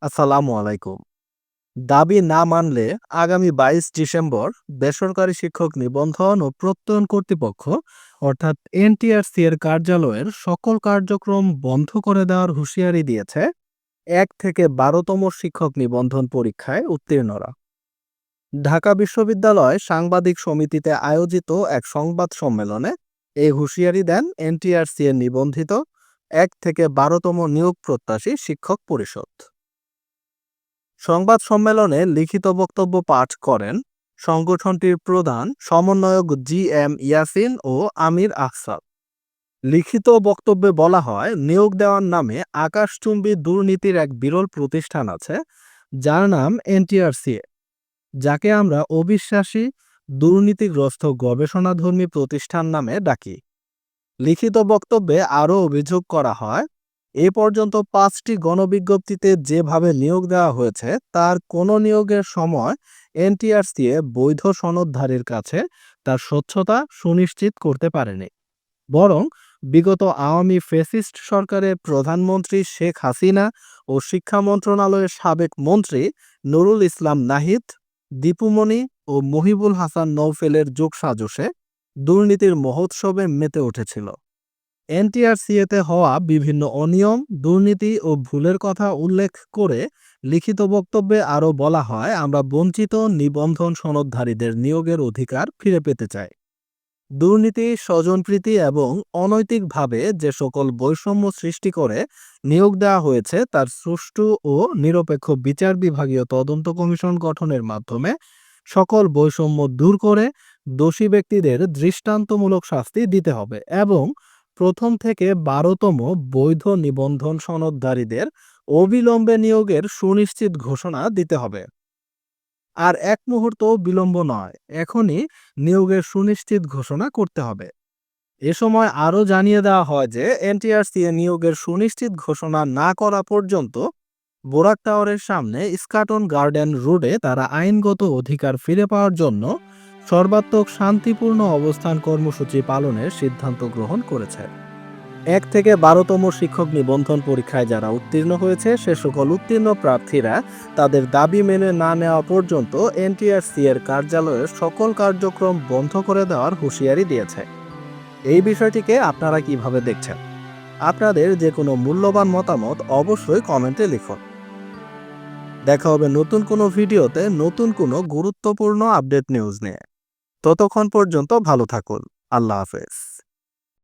আসসালামু আলাইকুম। দাবি না মানলে আগামী ২২ ডিসেম্বর বেসরকারি শিক্ষক নিবন্ধন ও প্রত্যয়ন কর্তৃপক্ষ অর্থাৎ এনটিআরসি এর কার্যালয়ের সকল কার্যক্রম বন্ধ করে দেওয়ার হুঁশিয়ারি দিয়েছে ১ থেকে ১২তম শিক্ষক নিবন্ধন পরীক্ষায় উত্তীর্ণরা। ঢাকা বিশ্ববিদ্যালয় সাংবাদিক সমিতিতে আয়োজিত এক সংবাদ সম্মেলনে এই হুঁশিয়ারি দেন এনটিআরসি এর নিবন্ধিত ১ থেকে ১২তম নিয়োগ প্রত্যাশী শিক্ষক পরিষদ। সংবাদ সম্মেলনে লিখিত বক্তব্য পাঠ করেন সংগঠনটির প্রধান সমন্বয়ক জি এম ইয়াসিন ও আমির আহসান। লিখিত বক্তব্যে বলা হয়, নিয়োগ দেওয়ার নামে আকাশচুম্বী দুর্নীতির এক বিরল প্রতিষ্ঠান আছে যার নাম এনটিআরসি, যাকে আমরা অবিশ্বাসী, দুর্নীতিগ্রস্ত গবেষণাধর্মী প্রতিষ্ঠান নামে ডাকি। লিখিত বক্তব্যে আরও অভিযোগ করা হয়, এ পর্যন্ত ৫টি গণবিজ্ঞপ্তিতে যেভাবে নিয়োগ দেওয়া হয়েছে তার কোনো নিয়োগের সময় এনটিআরসিএ বৈধ সনদধারীর কাছে তার স্বচ্ছতা সুনিশ্চিত করতে পারেনি। বরং বিগত আওয়ামী ফ্যাসিস্ট সরকারের প্রধানমন্ত্রী শেখ হাসিনা ও শিক্ষা মন্ত্রণালয়ের সাবেক মন্ত্রী নুরুল ইসলাম নাহিদ, দীপুমণি ও মহিবুল হাসান নওফেলের যোগসাজশে দুর্নীতির মহোৎসবে মেতে উঠেছিল। এনটিআরসিএতে হওয়া বিভিন্ন অনিয়ম, দুর্নীতি ও ভুলের কথা উল্লেখ করে লিখিত বক্তব্যে আরও বলা হয়, আমরা বঞ্চিত নিবন্ধন সনদধারীদের নিয়োগের অধিকার ফিরে পেতে চাই। দুর্নীতি, স্বজনপ্রীতি এবং অনৈতিকভাবে যে সকল বৈষম্য সৃষ্টি করে নিয়োগ দেওয়া হয়েছে তার সুষ্ঠু ও নিরপেক্ষ বিচার বিভাগীয় তদন্ত কমিশন গঠনের মাধ্যমে সকল বৈষম্য দূর করে দোষী ব্যক্তিদের দৃষ্টান্তমূলক শাস্তি দিতে হবে এবং প্রথম থেকে ১২তম বৈধ নিবন্ধন সনদধারীদের অবিলম্বে নিয়োগের সুনিশ্চিত ঘোষণা দিতে হবে। আর এক মুহূর্তও বিলম্ব নয়, এখনই নিয়োগের সুনিশ্চিত ঘোষণা করতে হবে। এ সময় আরও জানিয়ে দেওয়া হয় যে এনটিআরসি এ নিয়োগের সুনিশ্চিত ঘোষণা না করা পর্যন্ত বোরাক টাওয়ারের সামনে ইস্কাটন গার্ডেন রোডে তারা আইনগত অধিকার ফিরে পাওয়ার জন্য সর্বাত্মক শান্তিপূর্ণ অবস্থান কর্মসূচি পালনের সিদ্ধান্ত গ্রহণ করেছে। ১ থেকে ১২তম শিক্ষক নিবন্ধন পরীক্ষায় যারা উত্তীর্ণ হয়েছে সে সকল উত্তীর্ণ প্রার্থীরা তাদের দাবি মেনে না নেওয়া পর্যন্ত এনটিআরসি এর কার্যালয়ের সকল কার্যক্রম বন্ধ করে দেওয়ার হুঁশিয়ারি দিয়েছে। এই বিষয়টিকে আপনারা কিভাবে দেখছেন? আপনাদের যে কোনো মূল্যবান মতামত অবশ্যই কমেন্টে লিখুন। দেখা হবে নতুন কোনো ভিডিওতে নতুন কোনো গুরুত্বপূর্ণ আপডেট নিউজ নিয়ে। ততক্ষণ পর্যন্ত ভালো থাকুন। আল্লাহ হাফেজ।